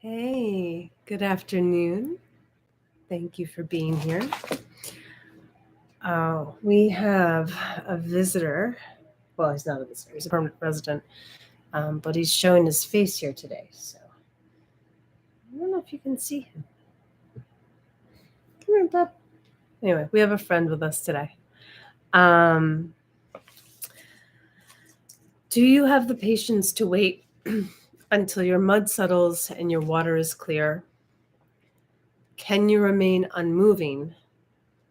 Hey, good afternoon. Thank you for being here. We have a visitor. Well, he's not a visitor, he's a permanent resident, but he's showing his face here today. So I don't know if you can see him. Come here, bub. Anyway, we have a friend with us today. Do you have the patience to wait until your mud settles and your water is clear? Can you remain unmoving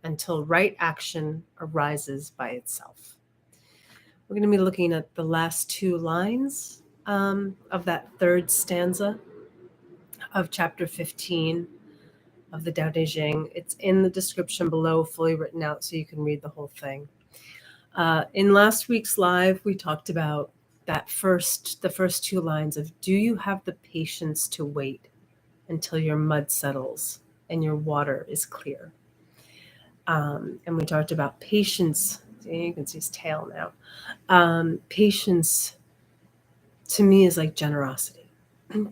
until right action arises by itself? We're going to be looking at the last two lines of that third stanza of chapter 15 of the Tao Te Ching. It's in the description below, fully written out, so you can read the whole thing. In last week's live, we talked about the first two lines of, do you have the patience to wait until your mud settles and your water is clear? And we talked about patience. You can see his tail now. Patience to me is like generosity.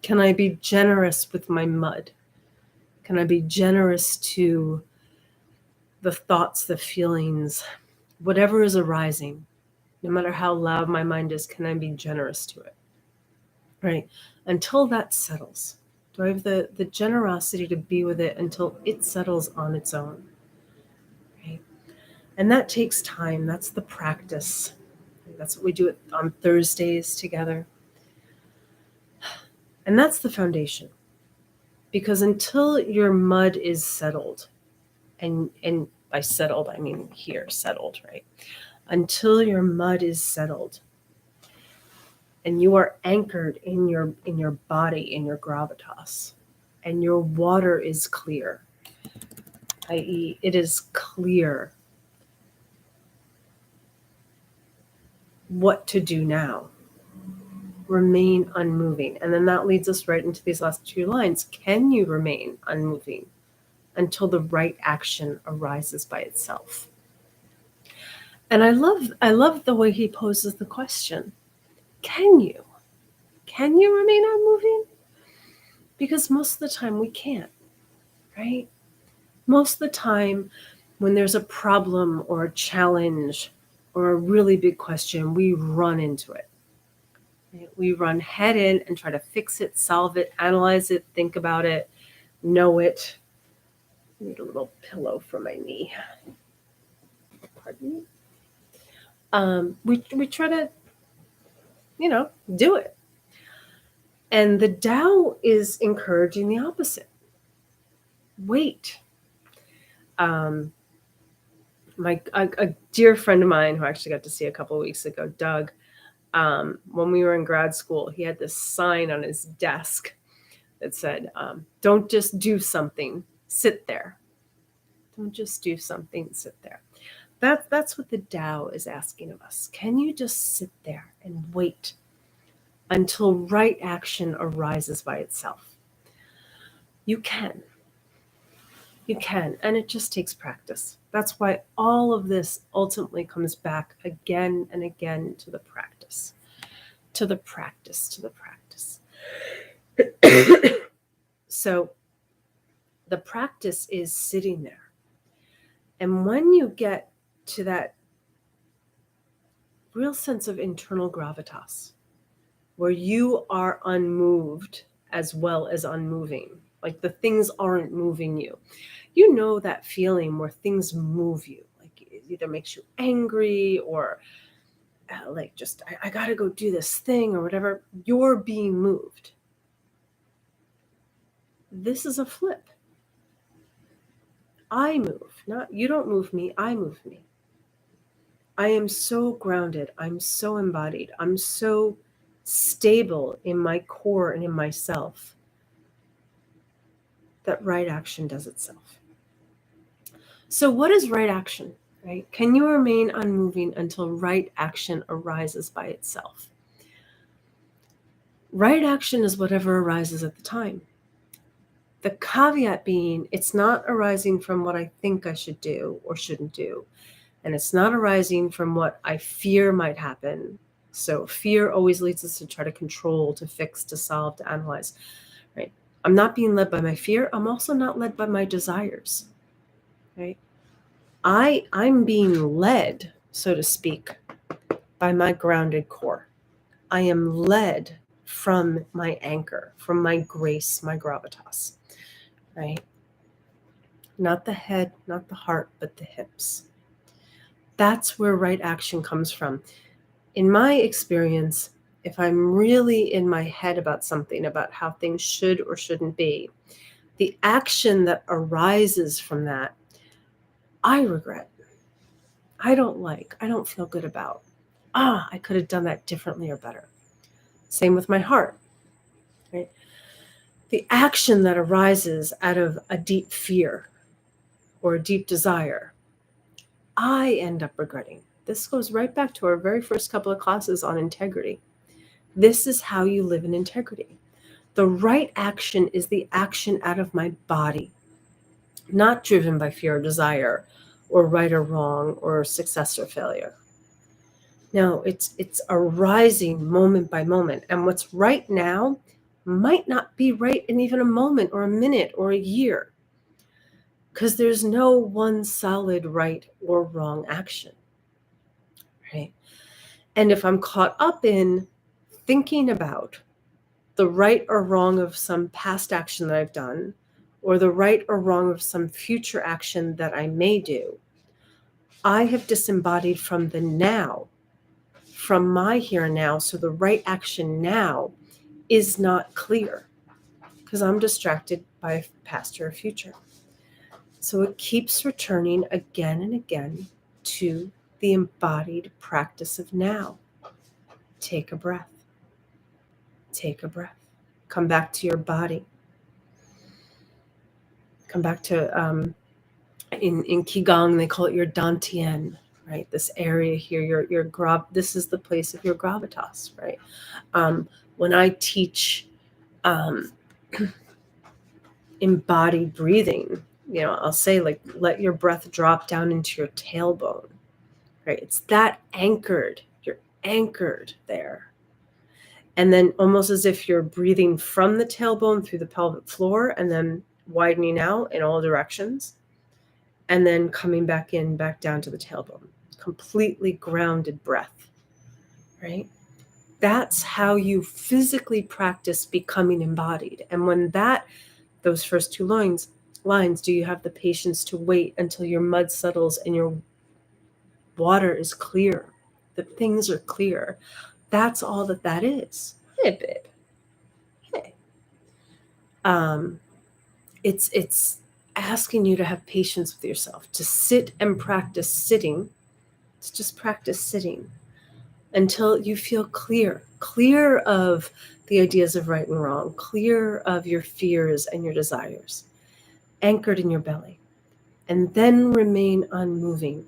Can I be generous with my mud? Can I be generous to the thoughts, the feelings, whatever is arising, no matter how loud my mind is, can I be generous to it? Right? Until that settles. Do I have the generosity to be with it until it settles on its own? Right? And that takes time. That's the practice. That's what we do on Thursdays together. And that's the foundation. Because until your mud is settled, and by settled, I mean here, settled, right? Until your mud is settled, and you are anchored in your body, in your gravitas, and your water is clear, i.e., it is clear what to do now. Remain unmoving. And then that leads us right into these last two lines. Can you remain unmoving until the right action arises by itself? And I love the way he poses the question. Can you remain unmoving? Because most of the time we can't, right? Most of the time when there's a problem or a challenge or a really big question, we run into it. We run head in and try to fix it, solve it, analyze it, think about it, know it. I need a little pillow for my knee. Pardon me. We try to, do it. And the Tao is encouraging the opposite. Wait. A dear friend of mine who I actually got to see a couple of weeks ago, Doug, when we were in grad school, he had this sign on his desk that said, don't just do something, sit there. Don't just do something, sit there. That's what the Tao is asking of us. Can you just sit there and wait until right action arises by itself? You can. You can, and it just takes practice. That's why all of this ultimately comes back again and again to the practice. To the practice, to the practice. So the practice is sitting there. And when you get to that real sense of internal gravitas, where you are unmoved as well as unmoving, like the things aren't moving you. You know that feeling where things move you, like it either makes you angry or like just, I got to go do this thing or whatever. You're being moved. This is a flip. I move, not you don't move me, I move me. I am so grounded. I'm so embodied. I'm so stable in my core and in myself that right action does itself. So what is right action, right? Can you remain unmoving until right action arises by itself? Right action is whatever arises at the time. The caveat being, it's not arising from what I think I should do or shouldn't do. And it's not arising from what I fear might happen. So fear always leads us to try to control, to fix, to solve, to analyze, right? I'm not being led by my fear. I'm also not led by my desires, right? I'm being led, so to speak, by my grounded core. I am led from my anchor, from my grace, my gravitas, right? Not the head, not the heart, but the hips. That's where right action comes from. In my experience, if I'm really in my head about something, about how things should or shouldn't be, the action that arises from that, I regret. I don't like. I don't feel good about. I could have done that differently or better. Same with my heart, right? The action that arises out of a deep fear or a deep desire, I end up regretting. This goes right back to our very first couple of classes on integrity. This is how you live in integrity. The right action is the action out of my body, not driven by fear or desire or right or wrong or success or failure. No, it's arising moment by moment. And what's right now might not be right in even a moment or a minute or a year, because there's no one solid right or wrong action, right? And if I'm caught up in thinking about the right or wrong of some past action that I've done, or the right or wrong of some future action that I may do, I have disembodied from the now, from my here and now. So the right action now is not clear because I'm distracted by past or future. So it keeps returning again and again to the embodied practice of now. Take a breath. Take a breath. Come back to your body. Come back to, in Qigong, they call it your Dantian, right? This area here, this is the place of your gravitas, right? When I teach embodied breathing, I'll say, like, let your breath drop down into your tailbone, right? It's that anchored. You're anchored there. And then almost as if you're breathing from the tailbone through the pelvic floor and then widening out in all directions and then coming back in, back down to the tailbone. Completely grounded breath, right? That's how you physically practice becoming embodied. And when those first two lines, do you have the patience to wait until your mud settles and your water is clear? The things are clear. That's all that is. Hey, babe. Hey. It's asking you to have patience with yourself, to sit and practice sitting, to just practice sitting until you feel clear of the ideas of right and wrong, clear of your fears and your desires, anchored in your belly, and then remain unmoving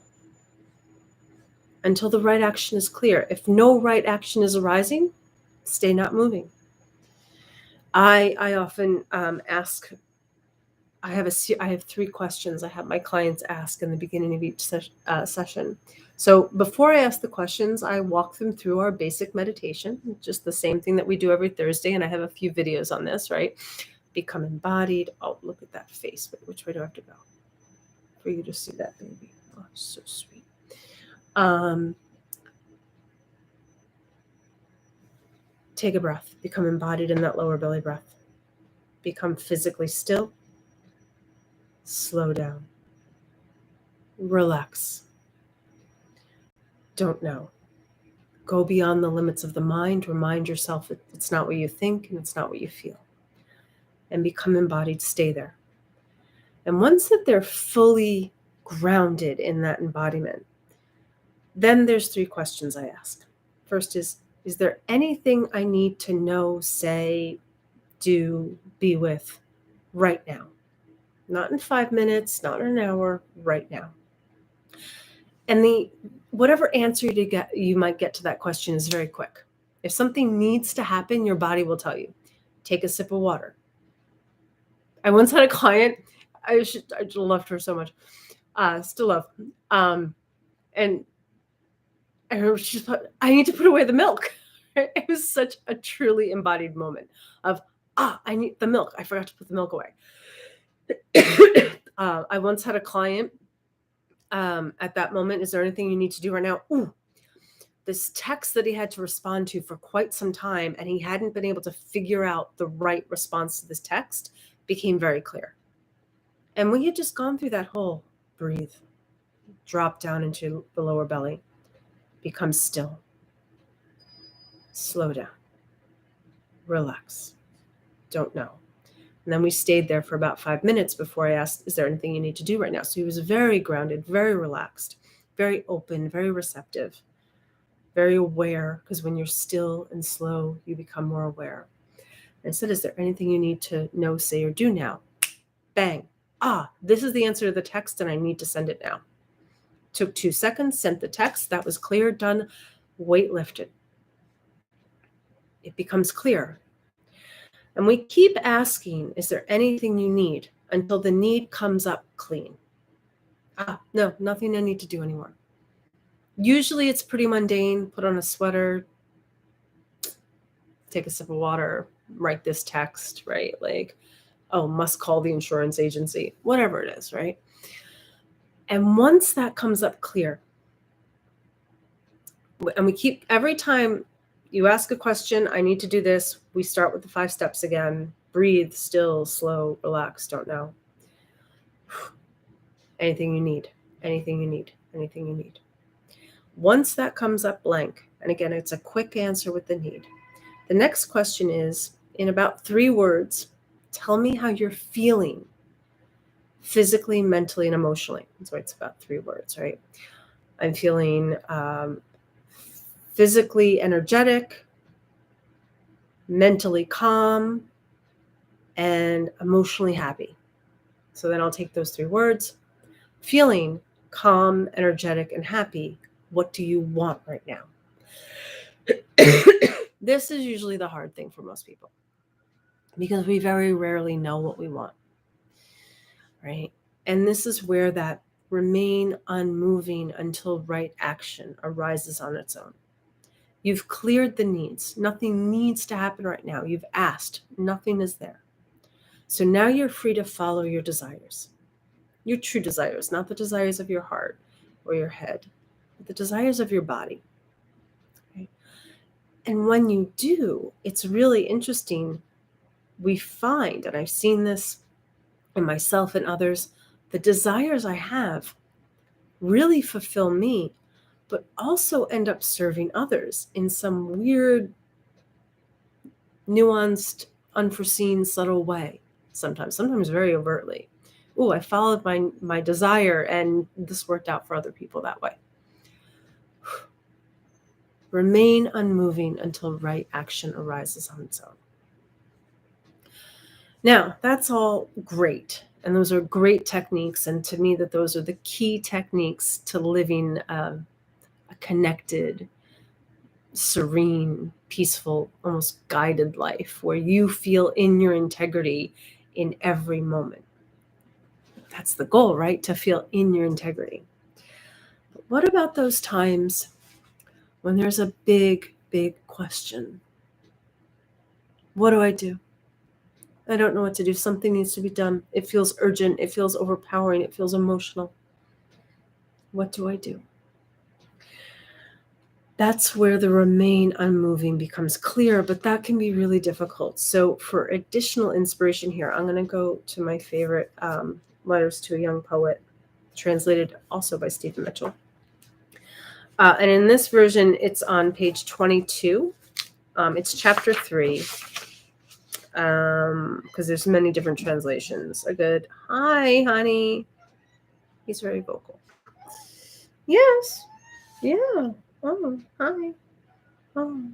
until the right action is clear. If no right action is arising, stay not moving. I often ask, I have 3 questions I have my clients ask in the beginning of each session. So before I ask the questions, I walk them through our basic meditation, just the same thing that we do every Thursday. And I have a few videos on this, right? Become embodied. Oh, look at that face. Wait, which way do I have to go for you to see that, baby? Oh, so sweet. Take a breath. Become embodied in that lower belly breath. Become physically still. Slow down. Relax. Don't know. Go beyond the limits of the mind. Remind yourself it's not what you think and it's not what you feel. And become embodied. Stay there. And once that they're fully grounded in that embodiment, then there's 3 questions I ask. First is there anything I need to know, say, do, be with right now? Not in 5 minutes, not in an hour, right now. And whatever answer you might get to that question is very quick. If something needs to happen, your body will tell you. Take a sip of water. I once had a client, I just loved her so much. Still love. And I need to put away the milk. It was such a truly embodied moment of, I need the milk. I forgot to put the milk away. I once had a client at that moment. Is there anything you need to do right now? Ooh, this text that he had to respond to for quite some time, and he hadn't been able to figure out the right response to this text, became very clear. And we had just gone through that whole breathe, drop down into the lower belly, become still, slow down, relax, don't know. And then we stayed there for about 5 minutes before I asked, is there anything you need to do right now? So he was very grounded, very relaxed, very open, very receptive, very aware, because when you're still and slow, you become more aware. And I said, is there anything you need to know, say, or do now? Bang. This is the answer to the text, and I need to send it now. Took 2 seconds, sent the text. That was clear, done, weight lifted. It becomes clear. And we keep asking, is there anything you need, until the need comes up clean. No, nothing I need to do anymore. Usually it's pretty mundane. Put on a sweater, take a sip of water, write this text, right? Like, oh, must call the insurance agency, whatever it is, right? And once that comes up clear, and we keep, every time you ask a question, I need to do this, we start with the 5 steps again. Breathe, still, slow, relax, don't know. Anything you need, anything you need, anything you need. Once that comes up blank, and again, it's a quick answer with the need. The next question is, in about 3 words, tell me how you're feeling physically, mentally, and emotionally. So it's about 3 words, right? I'm feeling physically energetic, mentally calm, and emotionally happy. So then I'll take those 3 words. Feeling calm, energetic, and happy. What do you want right now? This is usually the hard thing for most people, because we very rarely know what we want, right? And this is where that remain unmoving until right action arises on its own. You've cleared the needs. Nothing needs to happen right now. You've asked. Nothing is there. So now you're free to follow your desires, your true desires, not the desires of your heart or your head, but the desires of your body. Okay? And when you do, it's really interesting. We find, and I've seen this in myself and others, the desires I have really fulfill me, but also end up serving others in some weird, nuanced, unforeseen, subtle way. Sometimes very overtly. Oh, I followed my desire, and this worked out for other people that way. Remain unmoving until right action arises on its own. Now, that's all great. And those are great techniques. And to me, that those are the key techniques to living a connected, serene, peaceful, almost guided life where you feel in your integrity in every moment. That's the goal, right? To feel in your integrity. But what about those times when there's a big, big question? What do I do? I don't know what to do. Something needs to be done. It feels urgent. It feels overpowering. It feels emotional. What do I do? That's where the remain unmoving becomes clear, but that can be really difficult. So for additional inspiration here, I'm going to go to my favorite Letters to a Young Poet, translated also by Stephen Mitchell. And in this version, it's on page 22. It's chapter 3, because there's many different translations. A good, hi, honey. He's very vocal. Yes. Yeah. Oh, hi. Oh.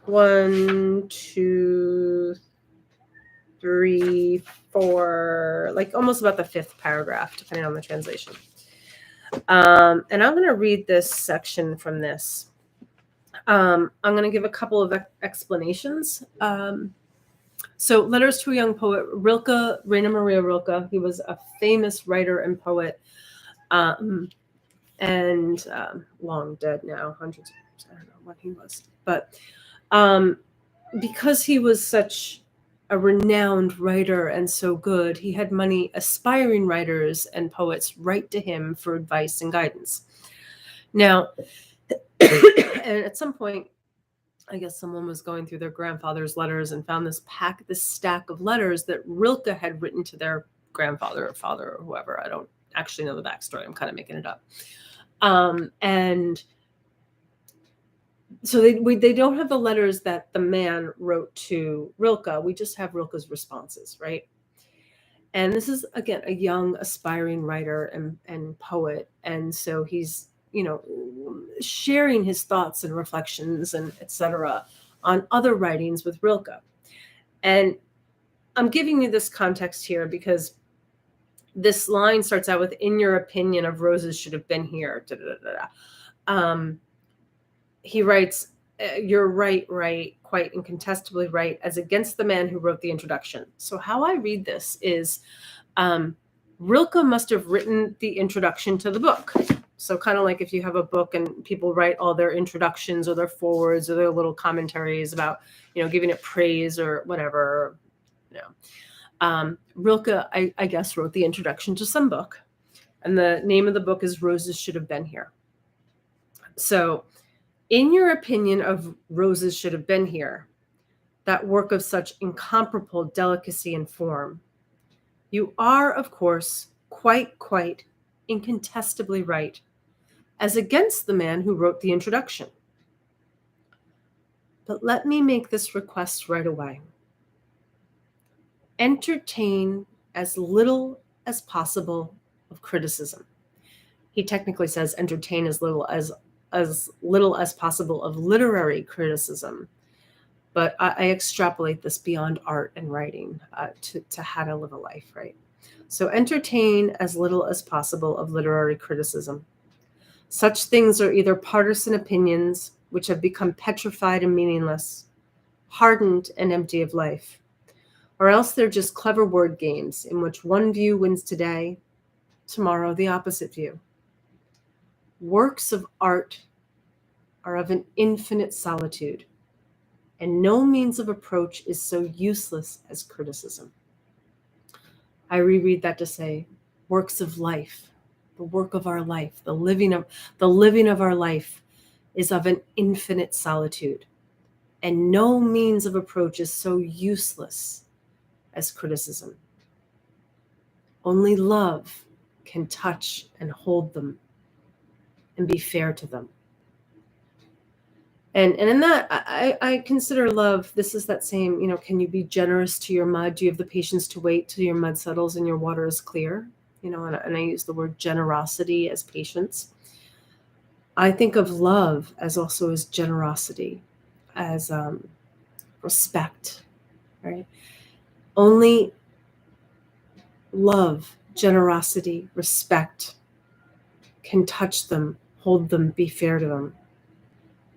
1, 2, 3, 4, like almost about the 5th paragraph, depending on the translation. And I'm going to read this section from this. I'm going to give a couple of explanations. So Letters to a Young Poet, Rainer Maria Rilke, he was a famous writer and poet. and long dead now, hundreds of years. I don't know when he was. But because he was such a renowned writer and so good, he had many aspiring writers and poets write to him for advice and guidance. Now, and at some point, I guess someone was going through their grandfather's letters and found this stack of letters that Rilke had written to their grandfather or father or whoever. I don't actually know the backstory. I'm kind of making it up. And so they don't have the letters that the man wrote to Rilke. We just have Rilke's responses, right? And this is, again, a young, aspiring writer and poet. And so he's, sharing his thoughts and reflections and etc. on other writings with Rilke. And I'm giving you this context here because this line starts out with, "In your opinion, of roses should have been here." Da, da, da, da. He writes, "You're right, quite incontestably right, as against the man who wrote the introduction." So how I read this is Rilke must have written the introduction to the book. So kind of like if you have a book and people write all their introductions or their forwards or their little commentaries about, giving it praise or whatever, Rilke, I guess, wrote the introduction to some book. And the name of the book is Roses Should Have Been Here. So, in your opinion, of Roses Should Have Been Here, that work of such incomparable delicacy and form, you are, of course, quite incontestably right, as against the man who wrote the introduction. But let me make this request right away. Entertain as little as possible of criticism. He technically says entertain as little as possible of literary criticism, but I extrapolate this beyond art and writing to how to live a life, right? So entertain as little as possible of literary criticism. Such things are either partisan opinions, which have become petrified and meaningless, hardened and empty of life, or else they're just clever word games in which one view wins today, tomorrow the opposite view. Works of art are of an infinite solitude, and no means of approach is so useless as criticism. I reread that to say, works of life, the work of our life, the living of our life is of an infinite solitude, and no means of approach is so useless as criticism. Only love can touch and hold them and be fair to them. And in that, I consider love, this is that same, can you be generous to your mud? Do you have the patience to wait till your mud settles and your water is clear? And I use the word generosity as patience. I think of love as also as generosity, as respect, right? Only love, generosity, respect can touch them, hold them, be fair to them.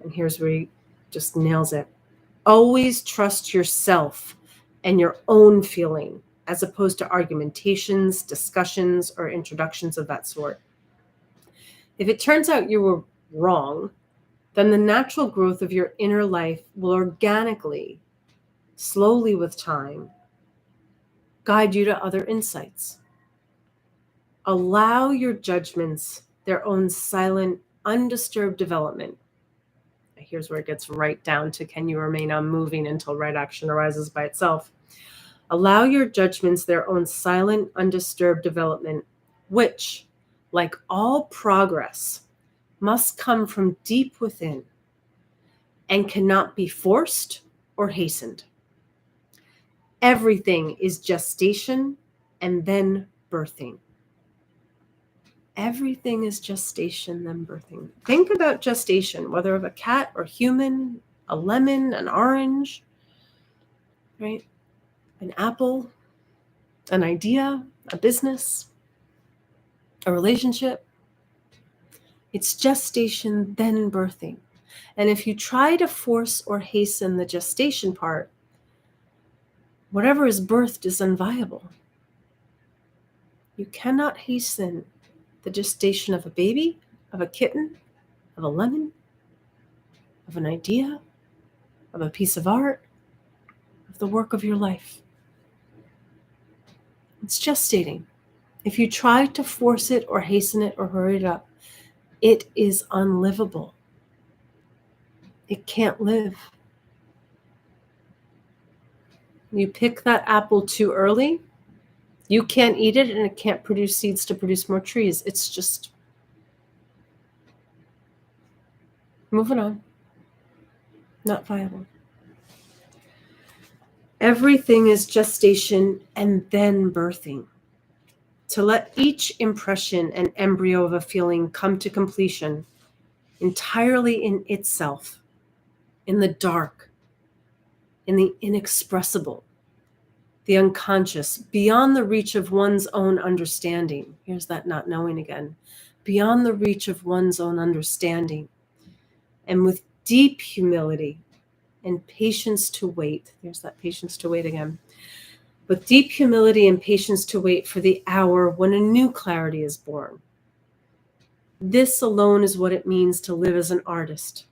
And here's where he just nails it. Always trust yourself and your own feeling, as opposed to argumentations, discussions, or introductions of that sort. If it turns out you were wrong, then the natural growth of your inner life will organically, slowly with time, guide you to other insights. Allow your judgments their own silent, undisturbed development. Here's where it gets right down to, can you remain unmoving until right action arises by itself? Allow your judgments their own silent, undisturbed development, which, like all progress, must come from deep within and cannot be forced or hastened. Everything is gestation and then birthing. Everything is gestation, then birthing. Think about gestation, whether of a cat or human, a lemon, an orange, right? An apple, an idea, a business, a relationship. It's gestation, then birthing. And if you try to force or hasten the gestation part, whatever is birthed is unviable. You cannot hasten the gestation of a baby of a kitten, of a lemon, of an idea, of a piece of art, of the work of your life. It's gestating. If you try to force it or hasten it or hurry it up, it is unlivable. It can't live. You pick that apple too early, you can't eat it, and it can't produce seeds to produce more trees. It's just moving on. Not viable. Everything is gestation and then birthing. To let each impression and embryo of a feeling come to completion entirely in itself, in the dark, in the inexpressible, the unconscious, beyond the reach of one's own understanding. Here's that not knowing again. Beyond the reach of one's own understanding. And with deep humility and patience to wait, there's that patience to wait again. With deep humility and patience to wait for the hour when a new clarity is born. This alone is what it means to live as an artist,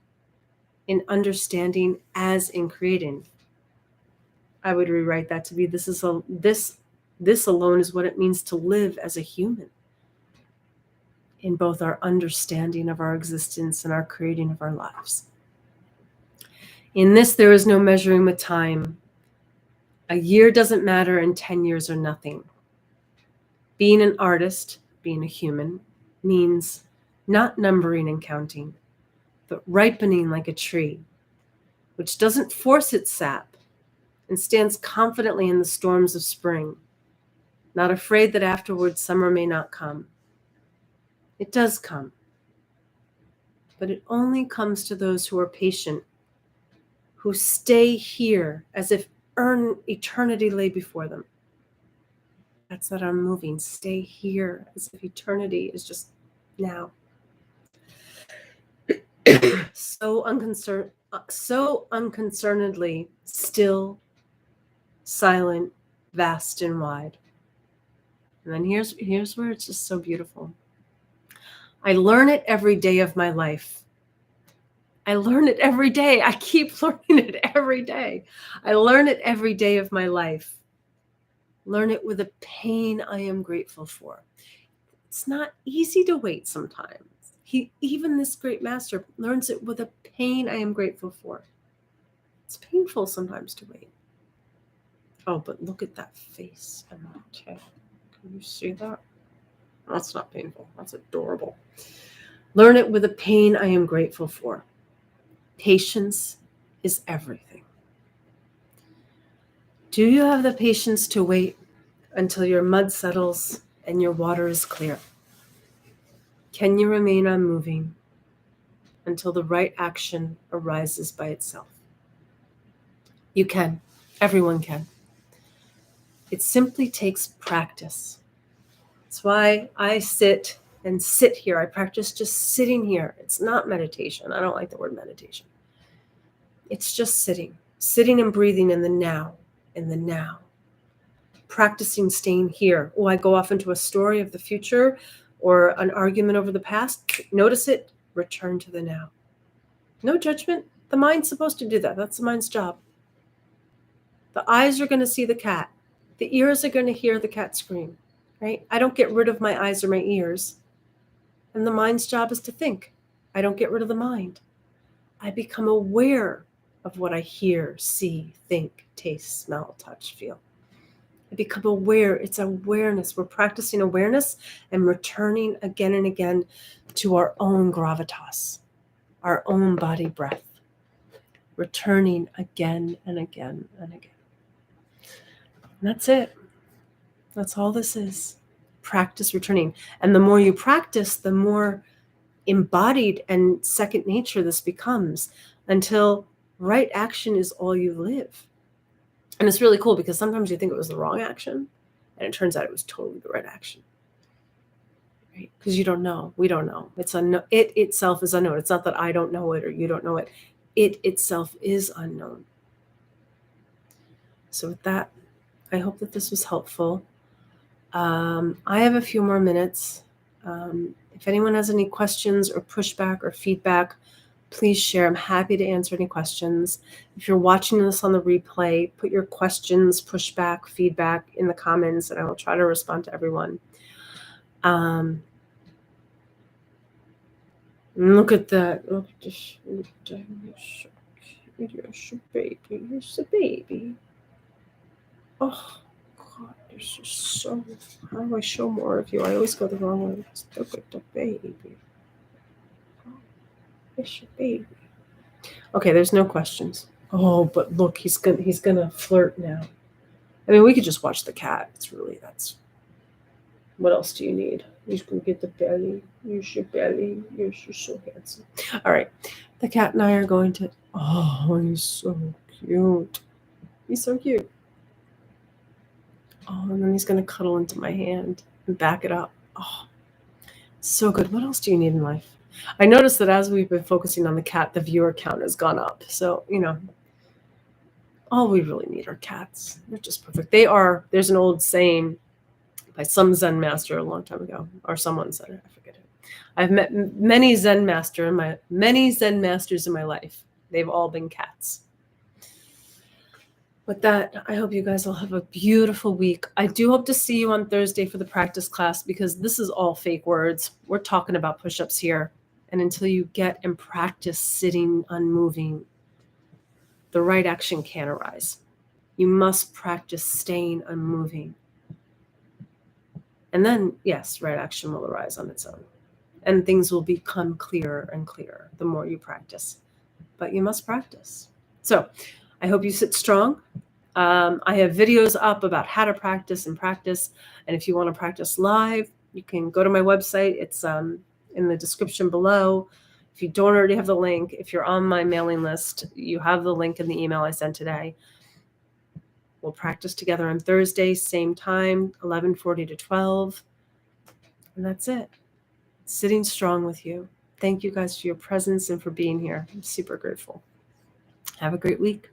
in understanding as in creating. I would rewrite that to be this alone is what it means to live as a human, in both our understanding of our existence and our creating of our lives. In this, there is no measuring with time. A year doesn't matter and 10 years are nothing. Being an artist, being a human, means not numbering and counting, but ripening like a tree, which doesn't force its sap and stands confidently in the storms of spring, not afraid that afterwards summer may not come. It does come, but it only comes to those who are patient, who stay here as if eternity lay before them. That's that unmoving. Stay here as if eternity is just now. So unconcernedly still, silent, vast and wide. And then here's where it's just so beautiful. I learn it every day of my life. I learn it every day. I keep learning it every day. I learn it every day of my life. Learn it with a pain I am grateful for. It's not easy to wait sometimes. Even this great master learns it with a pain I am grateful for. It's painful sometimes to wait. Oh, but look at that face and that tail. Can you see that? That's not painful. That's adorable. Learn it with a pain I am grateful for. Patience is everything. Do you have the patience to wait until your mud settles and your water is clear? Can you remain unmoving until the right action arises by itself? You can. Everyone can. It simply takes practice. That's why I sit here. I practice just sitting here. It's not meditation. I don't like the word meditation. It's just sitting and breathing in the now, practicing staying here. Oh, I go off into a story of the future or an argument over the past. Notice it, return to the now. No judgment. The mind's supposed to do that. That's the mind's job. The eyes are going to see the cat. The ears are going to hear the cat scream, right? I don't get rid of my eyes or my ears. And the mind's job is to think. I don't get rid of the mind. I become aware of what I hear, see, think, taste, smell, touch, feel. I become aware. It's awareness. We're practicing awareness and returning again and again to our own gravitas, our own body breath. Returning again and again and again. And that's it. That's all this is. Practice returning. And the more you practice, the more embodied and second nature this becomes, until right action is all you live. And it's really cool because sometimes you think it was the wrong action and it turns out it was totally the right action. Right? Because you don't know. We don't know. It itself is unknown. It's not that I don't know it or you don't know it. It itself is unknown. So with that, I hope that this was helpful. I have a few more minutes. If If anyone has any questions or pushback or feedback, please share. I'm happy to answer any questions. If you're watching this on the replay, put your questions, pushback, feedback in the comments, and I will try to respond to everyone. Look at that. Look at this. You're so baby. You're so baby. Oh, God. You're just so... How do I show more of you? I always go the wrong way. Look at the baby. Oh, it's your baby. Okay, there's no questions. Oh, but look, he's gonna flirt now. I mean, we could just watch the cat. That's what else do you need? He's gonna get the belly. Use your belly. You're so handsome. All right, the cat and I are going to. Oh, he's so cute. He's so cute. Oh, and then he's gonna cuddle into my hand and back it up. Oh, so good. What else do you need in life? I noticed that as we've been focusing on the cat, the viewer count has gone up. So, all we really need are cats. They're just perfect. There's an old saying by some Zen master a long time ago, or someone said it, I forget it. I've met many Zen masters in my life. They've all been cats. With that, I hope you guys will have a beautiful week. I do hope to see you on Thursday for the practice class, because this is all fake words. We're talking about push-ups here. And until you get and practice sitting unmoving, the right action can't arise. You must practice staying unmoving. And then, yes, right action will arise on its own. And things will become clearer and clearer the more you practice. But you must practice. So I hope you sit strong. I have videos up about how to practice. And if you want to practice live, you can go to my website. It's in the description below. If you don't already have the link, if you're on my mailing list, you have the link in the email I sent today. We'll practice together on Thursday, same time, 11:40 to 12. And that's it. Sitting strong with you. Thank you guys for your presence and for being here. I'm super grateful. Have a great week.